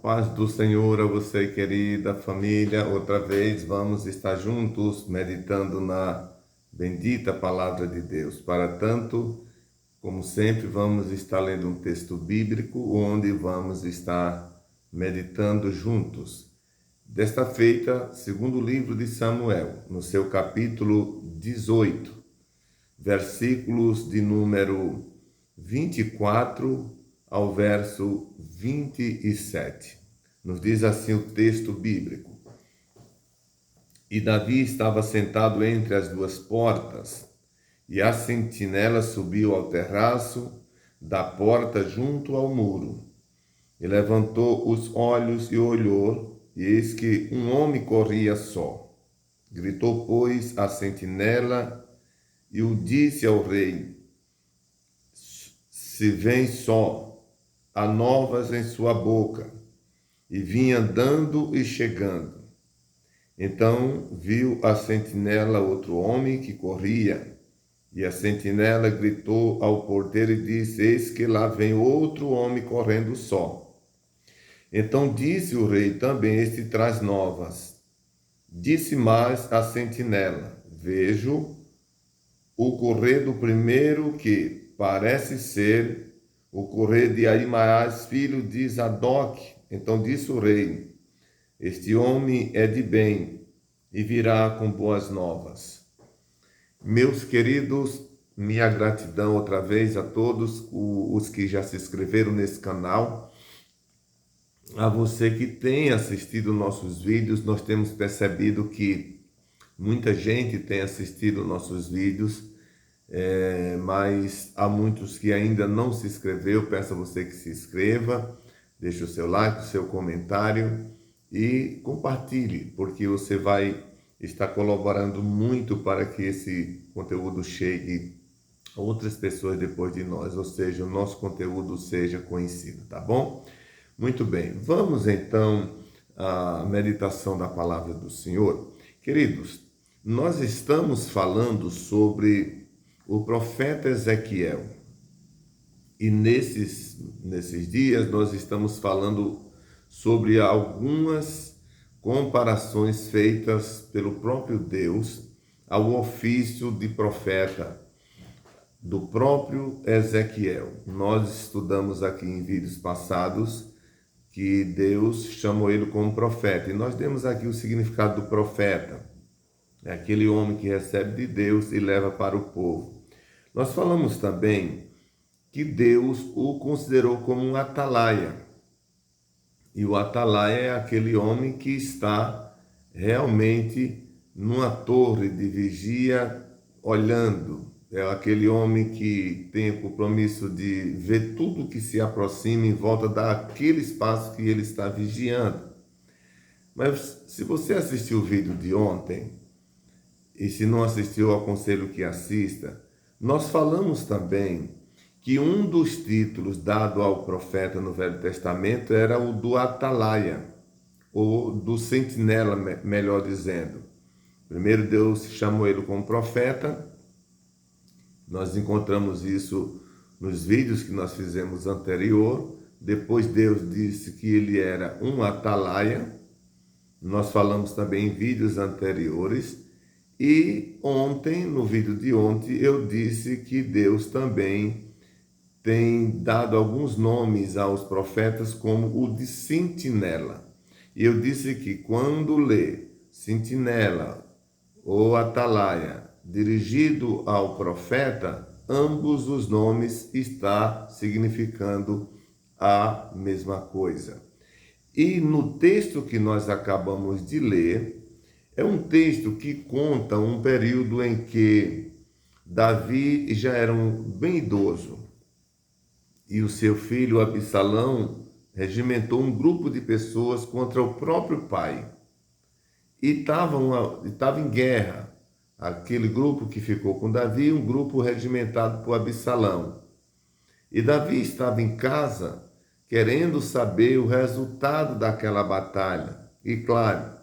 Paz do Senhor a você, querida família. Outra vez vamos estar juntos meditando na bendita palavra de Deus. Para tanto, como sempre, vamos estar lendo um texto bíblico onde vamos estar meditando juntos. Desta feita, segundo o livro de Samuel, no seu capítulo 18, versículos de número 24 ao verso 27. Nos diz assim o texto bíblico: E Davi estava sentado entre as duas portas, e a sentinela subiu ao terraço da porta junto ao muro. E levantou os olhos e olhou, e eis que um homem corria só. Gritou, pois, a sentinela e o disse ao rei: Se vem só, há novas em sua boca. E vinha andando e chegando. Então viu a sentinela outro homem que corria, e a sentinela gritou ao porteiro e disse: Eis que lá vem outro homem correndo só. Então disse o rei: Também este traz novas. Disse mais a sentinela: Vejo o correr do primeiro, que parece ser o correr de Ahimaás, filho de Zadok. Então disse o rei: Este homem é de bem e virá com boas novas. Meus queridos, minha gratidão outra vez a todos os que já se inscreveram nesse canal. A você que tem assistido nossos vídeos, nós temos percebido que muita gente tem assistido nossos vídeos, mas há muitos que ainda não se inscreveu. Peço a você que se inscreva, deixe o seu like, o seu comentário e compartilhe, porque você vai estar colaborando muito para que esse conteúdo chegue a outras pessoas depois de nós, ou seja, o nosso conteúdo seja conhecido, tá bom? Muito bem, vamos então à meditação da palavra do Senhor. Queridos, nós estamos falando sobre o profeta Ezequiel. E nesses dias nós estamos falando sobre algumas comparações feitas pelo próprio Deus ao ofício de profeta do próprio Ezequiel. Nós estudamos aqui em vídeos passados que Deus chamou ele como profeta. E nós demos aqui o significado do profeta. É aquele homem que recebe de Deus e leva para o povo. Nós falamos também que Deus o considerou como um atalaia. E o atalaia é aquele homem que está realmente numa torre de vigia olhando. É aquele homem que tem o compromisso de ver tudo que se aproxima em volta daquele espaço que ele está vigiando. Mas se você assistiu o vídeo de ontem, e se não assistiu, eu aconselho que assista, nós falamos também que um dos títulos dado ao profeta no Velho Testamento era o do atalaia, ou do sentinela, melhor dizendo. Primeiro Deus chamou ele como profeta. Nós encontramos isso nos vídeos que nós fizemos anterior. Depois Deus disse que ele era um atalaia. Nós falamos também em vídeos anteriores. E ontem, no vídeo de ontem, eu disse que Deus também tem dado alguns nomes aos profetas, como o de sentinela. E eu disse que quando lê sentinela ou atalaia dirigido ao profeta, ambos os nomes está significando a mesma coisa. E no texto que nós acabamos de ler, é um texto que conta um período em que Davi já era bem idoso e o seu filho Absalão regimentou um grupo de pessoas contra o próprio pai e estava em guerra. Aquele grupo que ficou com Davi, um grupo regimentado por Absalão. E Davi estava em casa querendo saber o resultado daquela batalha. E claro,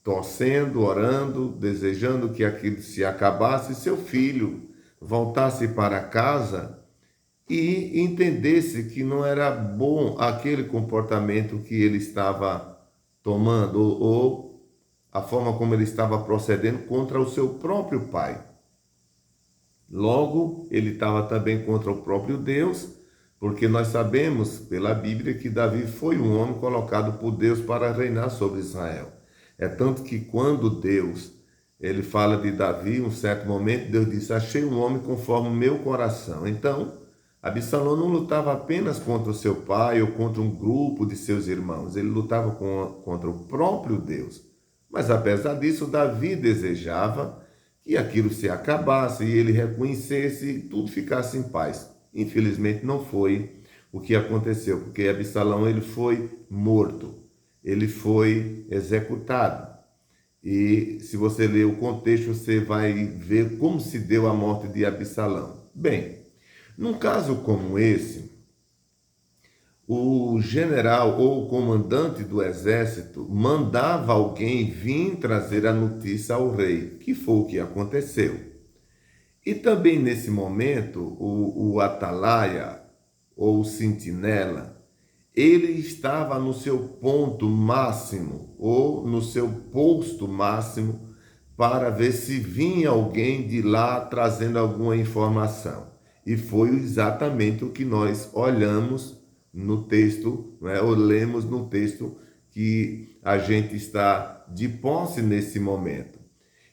torcendo, orando, desejando que aquilo se acabasse e seu filho voltasse para casa e entendesse que não era bom aquele comportamento que ele estava tomando ou a forma como ele estava procedendo contra o seu próprio pai. Logo, ele estava também contra o próprio Deus, porque nós sabemos pela Bíblia que Davi foi um homem colocado por Deus para reinar sobre Israel. É tanto que quando Deus ele fala de Davi, em um certo momento, Deus disse: achei um homem conforme o meu coração. Então, Absalão não lutava apenas contra o seu pai ou contra um grupo de seus irmãos, ele lutava contra o próprio Deus. Mas apesar disso, Davi desejava que aquilo se acabasse e ele reconhecesse e tudo ficasse em paz. Infelizmente não foi o que aconteceu, porque Absalão ele foi morto, ele foi executado. E se você ler o contexto, você vai ver como se deu a morte de Absalão. Bem, num caso como esse, o general ou o comandante do exército mandava alguém vir trazer a notícia ao rei, que foi o que aconteceu. E também nesse momento, o atalaia ou sentinela, ele estava no seu ponto máximo ou no seu posto máximo para ver se vinha alguém de lá trazendo alguma informação. E foi exatamente o que nós olhamos no texto, né, ou lemos no texto que a gente está de posse nesse momento.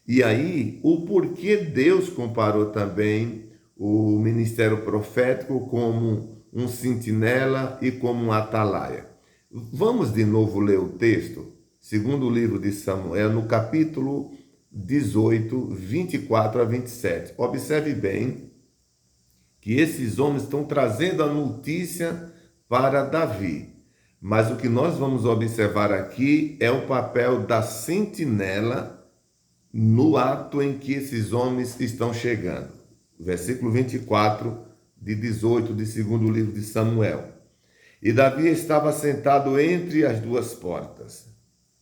E aí, o porquê Deus comparou também o ministério profético como um sentinela e como um atalaia. Vamos de novo ler o texto, segundo o livro de Samuel, no capítulo 18, 24 a 27. Observe bem que esses homens estão trazendo a notícia para Davi. Mas o que nós vamos observar aqui é o papel da sentinela no ato em que esses homens estão chegando. Versículo 24 de 18 de segundo livro de Samuel. E Davi estava sentado entre as duas portas.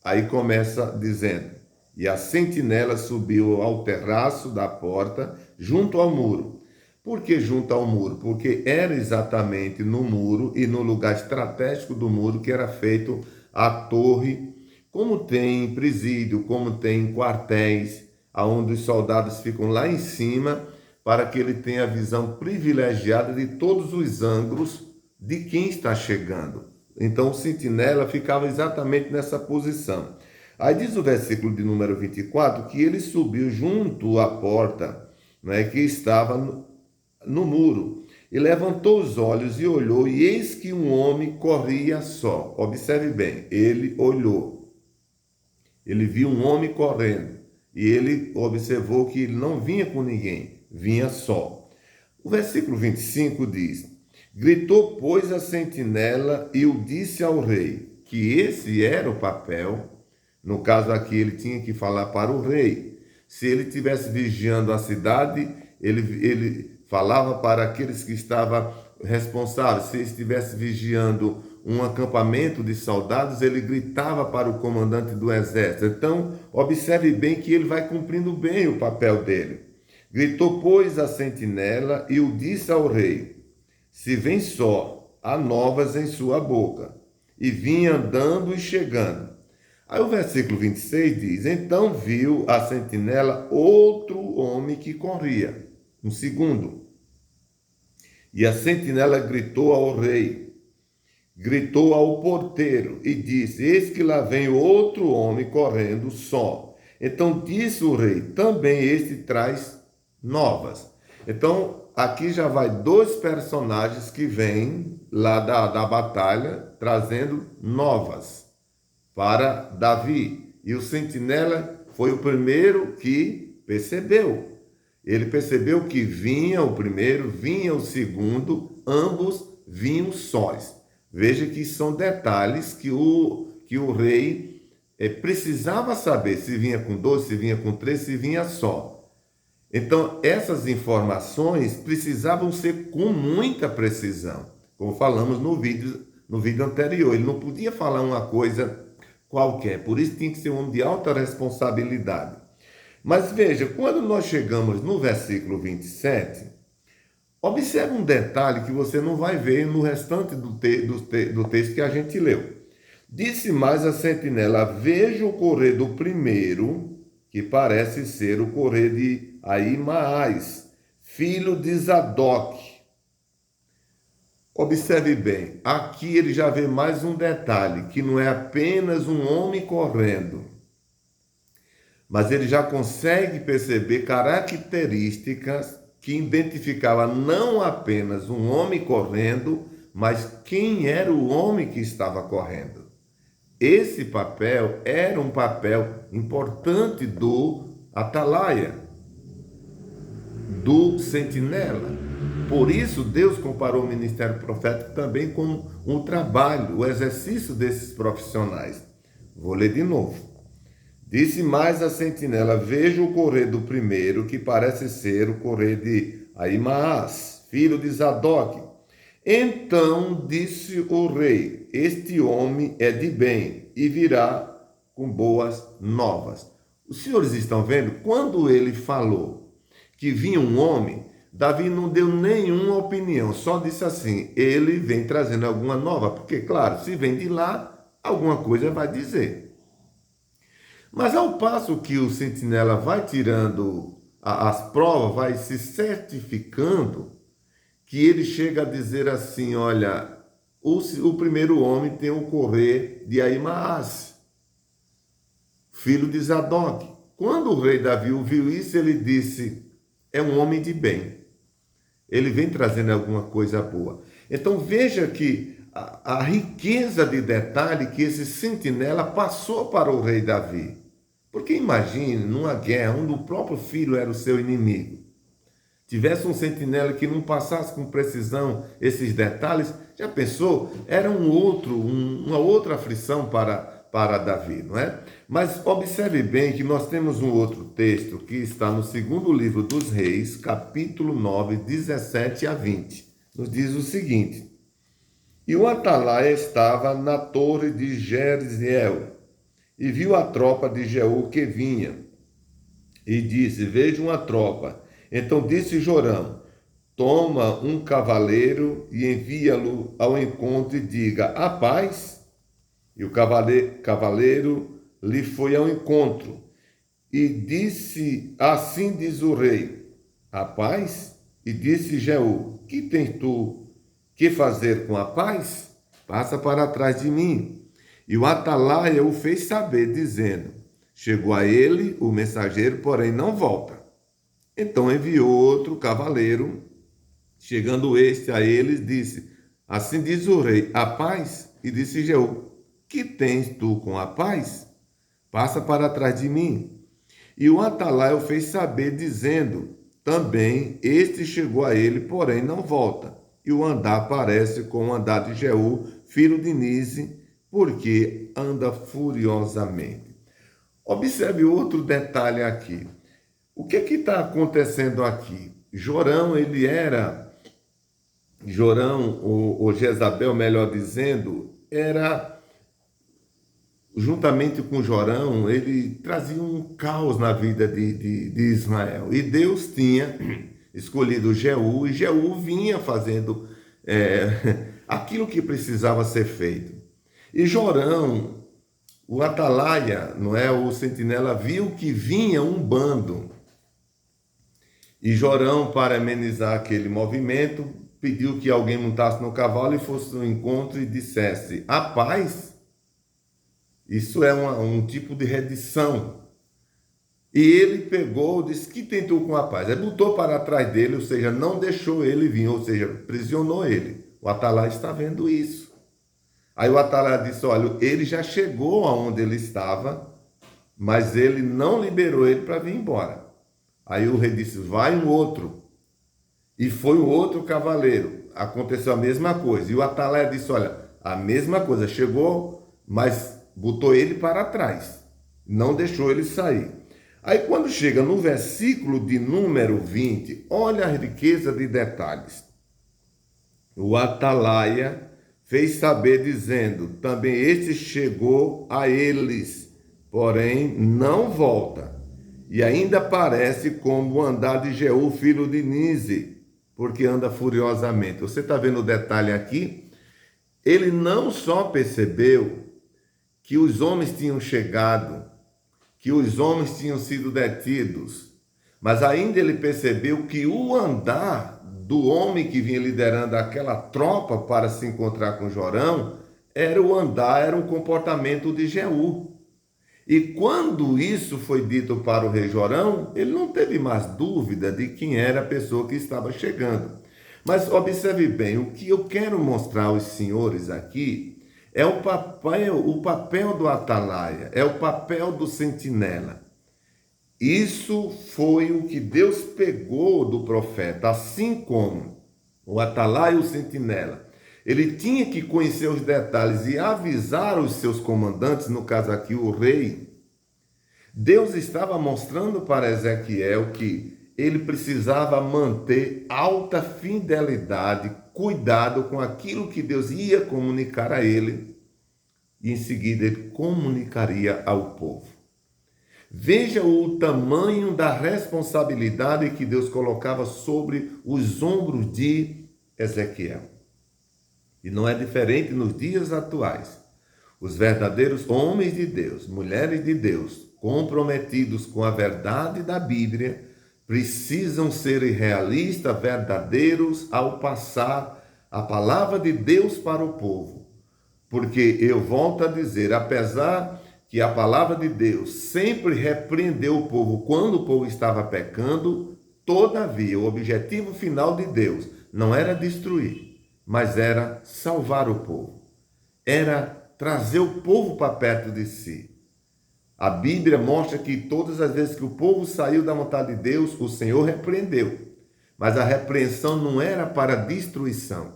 Aí começa dizendo: e a sentinela subiu ao terraço da porta, junto ao muro. Por que junto ao muro? Porque era exatamente no muro e no lugar estratégico do muro que era feito a torre, como tem presídio, como tem quartéis, onde os soldados ficam lá em cima, para que ele tenha a visão privilegiada de todos os ângulos de quem está chegando. Então o sentinela ficava exatamente nessa posição. Aí diz o versículo de número 24 que ele subiu junto à porta, né, que estava no muro, e levantou os olhos e olhou, e eis que um homem corria só. Observe bem, ele olhou. Ele viu um homem correndo e ele observou que ele não vinha com ninguém, vinha só. O versículo 25 diz: gritou, pois, a sentinela e o disse ao rei, que esse era o papel. No caso aqui, ele tinha que falar para o rei. Se ele estivesse vigiando a cidade, ele falava para aqueles que estavam responsáveis. Se ele estivesse vigiando um acampamento de soldados, ele gritava para o comandante do exército. Então, observe bem que ele vai cumprindo bem o papel dele. Gritou, pois, a sentinela e o disse ao rei: se vem só, há novas em sua boca. E vinha andando e chegando. Aí o versículo 26 diz: então viu a sentinela outro homem que corria, um segundo. E a sentinela gritou ao rei, gritou ao porteiro e disse: eis que lá vem outro homem correndo só. Então disse o rei: também este traz novas. Então aqui já vai dois personagens que vêm lá da batalha trazendo novas para Davi. E o sentinela foi o primeiro que percebeu. Ele percebeu que vinha o primeiro, vinha o segundo, ambos vinham sós. Veja que são detalhes que o rei precisava saber se vinha com dois, se vinha com três, se vinha só. Então, essas informações precisavam ser com muita precisão, como falamos no vídeo anterior. Ele não podia falar uma coisa qualquer, por isso tinha que ser um homem de alta responsabilidade. Mas veja, quando nós chegamos no versículo 27, Observe um detalhe que você não vai ver no restante do texto que a gente leu. Disse mais a sentinela: veja o correr do primeiro, que parece ser o correr de Ahimaás, filho de Zadok. Observe bem, aqui ele já vê mais um detalhe, que não é apenas um homem correndo, mas ele já consegue perceber características que identificavam não apenas um homem correndo, mas quem era o homem que estava correndo. Esse papel era um papel importante do atalaia, do sentinela. Por isso, Deus comparou o ministério profético também com um trabalho, o exercício desses profissionais. Vou ler de novo. Disse mais a sentinela: veja o correr do primeiro, que parece ser o correr de Ahimaás, filho de Zadok. Então disse o rei: este homem é de bem e virá com boas novas. Os senhores estão vendo? Quando ele falou que vinha um homem, Davi não deu nenhuma opinião, só disse assim: ele vem trazendo alguma nova, porque, claro, se vem de lá, alguma coisa vai dizer. Mas ao passo que o sentinela vai tirando as provas, vai se certificando, que ele chega a dizer assim: olha, o primeiro homem tem o correr de Ahimaás, filho de Zadok. Quando o rei Davi ouviu isso, ele disse: é um homem de bem. Ele vem trazendo alguma coisa boa. Então veja que a riqueza de detalhe que esse sentinela passou para o rei Davi. Porque imagine, numa guerra onde o próprio filho era o seu inimigo, tivesse um sentinela que não passasse com precisão esses detalhes, já pensou? Era uma outra aflição para Davi, não é? Mas observe bem que nós temos um outro texto que está no segundo livro dos Reis, capítulo 9, 17 a 20. Nos diz o seguinte: e o atalaia estava na torre de Jeriziel, e viu a tropa de Jeú que vinha, e disse: veja uma tropa. Então disse Jorão: toma um cavaleiro e envia-lo ao encontro e diga: a paz. E o cavaleiro lhe foi ao encontro e disse: assim diz o rei, a paz? E disse Jeú: que tens tu que fazer com a paz? Passa para trás de mim. E o atalaia o fez saber, dizendo: chegou a ele o mensageiro, porém não volta. Então enviou outro cavaleiro, chegando este a eles, disse: assim diz o rei, a paz? E disse Jeú: que tens tu com a paz? Passa para trás de mim. E o atalaia o fez saber, dizendo: também este chegou a ele, porém não volta. E o andar parece com o andar de Jeú, filho de Nise, porque anda furiosamente. Observe outro detalhe aqui. O que está acontecendo aqui? Jorão, ou Jezabel, melhor dizendo, era, juntamente com Jorão, ele trazia um caos na vida de Israel. E Deus tinha escolhido Jeú, e Jeú vinha fazendo aquilo que precisava ser feito. E Jorão, o atalaia, não é, o sentinela, viu que vinha um bando. E Jorão, para amenizar aquele movimento, pediu que alguém montasse no cavalo e fosse ao encontro e dissesse: a paz? Isso é um tipo de redição. E ele pegou, disse: que tentou com a paz? Aí botou para trás dele, ou seja, não deixou ele vir, ou seja, prisionou ele. O atalaia está vendo isso. Aí o atalaia disse: olha, ele já chegou aonde ele estava, mas ele não liberou ele para vir embora. Aí o rei disse: vai um outro. E foi o outro cavaleiro. Aconteceu a mesma coisa. E o atalaia disse: olha, a mesma coisa, chegou, mas botou ele para trás. Não deixou ele sair. Aí quando chega no versículo de número 20, olha a riqueza de detalhes. O atalaia fez saber, dizendo: também este chegou a eles, porém não volta. E ainda parece como o andar de Jeú, filho de Nise, porque anda furiosamente. Você está vendo o detalhe aqui? Ele não só percebeu que os homens tinham chegado, que os homens tinham sido detidos, mas ainda ele percebeu que o andar do homem que vinha liderando aquela tropa para se encontrar com Jorão era o andar, era um comportamento de Jeú. E quando isso foi dito para o rei Jorão, ele não teve mais dúvida de quem era a pessoa que estava chegando. Mas observe bem, o que eu quero mostrar aos senhores aqui é o papel do atalaia, é o papel do sentinela. Isso foi o que Deus pegou do profeta, assim como o atalaia e o sentinela. Ele tinha que conhecer os detalhes e avisar os seus comandantes, no caso aqui o rei. Deus estava mostrando para Ezequiel que ele precisava manter alta fidelidade, cuidado com aquilo que Deus ia comunicar a ele, e em seguida ele comunicaria ao povo. Veja o tamanho da responsabilidade que Deus colocava sobre os ombros de Ezequiel. E não é diferente nos dias atuais. Os verdadeiros homens de Deus, mulheres de Deus, comprometidos com a verdade da Bíblia, precisam ser realistas, verdadeiros ao passar a palavra de Deus para o povo. Porque eu volto a dizer, apesar que a palavra de Deus sempre repreendeu o povo quando o povo estava pecando, todavia o objetivo final de Deus não era destruir, mas era salvar o povo. Era trazer o povo para perto de si. A Bíblia mostra que todas as vezes que o povo saiu da vontade de Deus, o Senhor repreendeu. Mas a repreensão não era para destruição,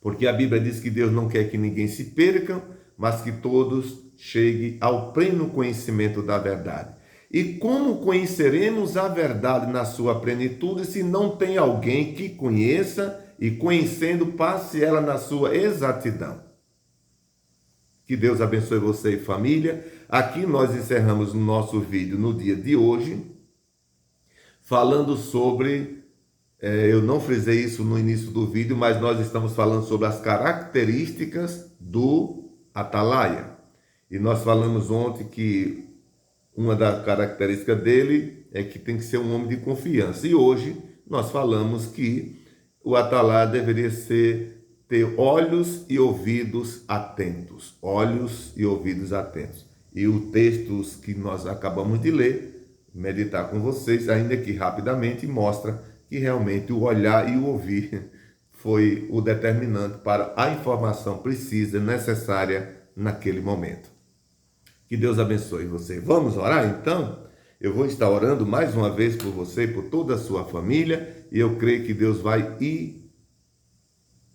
porque a Bíblia diz que Deus não quer que ninguém se perca, mas que todos cheguem ao pleno conhecimento da verdade. E como conheceremos a verdade na sua plenitude se não tem alguém que conheça e conhecendo passe ela na sua exatidão? Que Deus abençoe você e família. Aqui nós encerramos o nosso vídeo no dia de hoje, falando sobre, eu não frisei isso no início do vídeo, mas nós estamos falando sobre as características do atalaia. E nós falamos ontem que uma das características dele é que tem que ser um homem de confiança. E hoje nós falamos que o atalaia deveria ter olhos e ouvidos atentos. Olhos e ouvidos atentos. E o texto que nós acabamos de ler, meditar com vocês, ainda que rapidamente, mostra que realmente o olhar e o ouvir foi o determinante para a informação precisa, necessária naquele momento. Que Deus abençoe você. Vamos orar então? Eu vou estar orando mais uma vez por você e por toda a sua família, e eu creio que Deus vai ir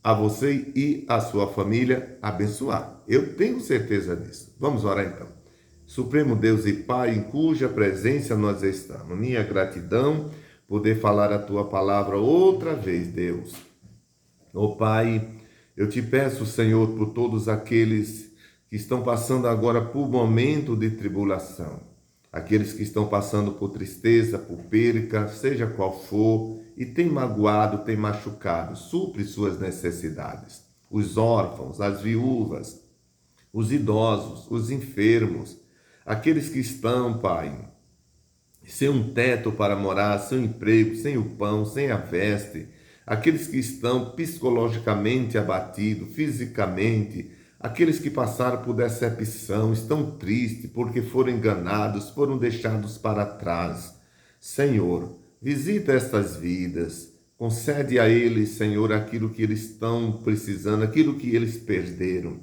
a você e a sua família abençoar. Eu tenho certeza disso. Vamos orar então. Supremo Deus e Pai, em cuja presença nós estamos. Minha gratidão poder falar a tua palavra outra vez, Deus. Ó Pai, eu te peço, Senhor, por todos aqueles que estão passando agora por momento de tribulação, aqueles que estão passando por tristeza, por perca, seja qual for, e tem magoado, tem machucado, supre suas necessidades. Os órfãos, as viúvas, os idosos, os enfermos, aqueles que estão, Pai, sem um teto para morar, sem um emprego, sem o pão, sem a veste, aqueles que estão psicologicamente abatidos, fisicamente, aqueles que passaram por decepção, estão tristes porque foram enganados, foram deixados para trás. Senhor, visita estas vidas, concede a eles, Senhor, aquilo que eles estão precisando, aquilo que eles perderam.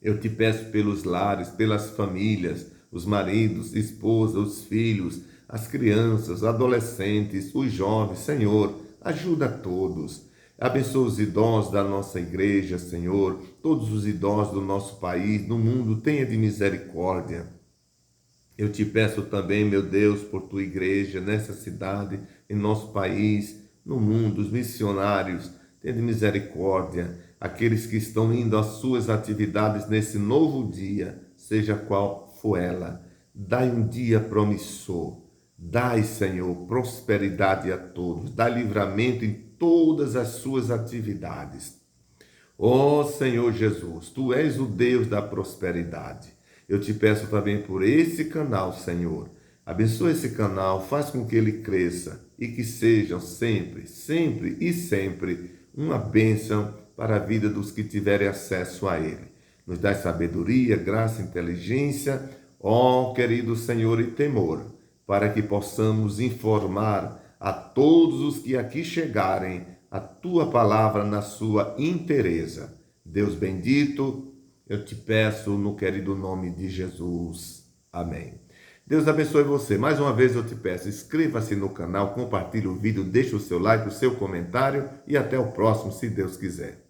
Eu te peço pelos lares, pelas famílias, os maridos, esposas, os filhos, as crianças, os adolescentes, os jovens. Senhor, ajuda a todos. Abençoa os idosos da nossa igreja, Senhor, todos os idosos do nosso país, do mundo, tenha de misericórdia. Eu te peço também, meu Deus, por tua igreja, nessa cidade, em nosso país, no mundo, os missionários, tenha de misericórdia. Aqueles que estão indo às suas atividades nesse novo dia, seja qual for ela, dai um dia promissor. Dai, Senhor, prosperidade a todos, dai livramento em todas as suas atividades. Ó Senhor Jesus, Tu és o Deus da prosperidade. Eu te peço também por esse canal, Senhor. Abençoa esse canal, faz com que ele cresça e que sejam sempre, sempre e sempre uma bênção para a vida dos que tiverem acesso a ele. Nos dá sabedoria, graça, inteligência, ó querido Senhor, e temor, para que possamos informar a todos os que aqui chegarem a Tua palavra na sua inteireza. Deus bendito, eu te peço no querido nome de Jesus. Amém. Deus abençoe você. Mais uma vez eu te peço, inscreva-se no canal, compartilhe o vídeo, deixe o seu like, o seu comentário e até o próximo, se Deus quiser.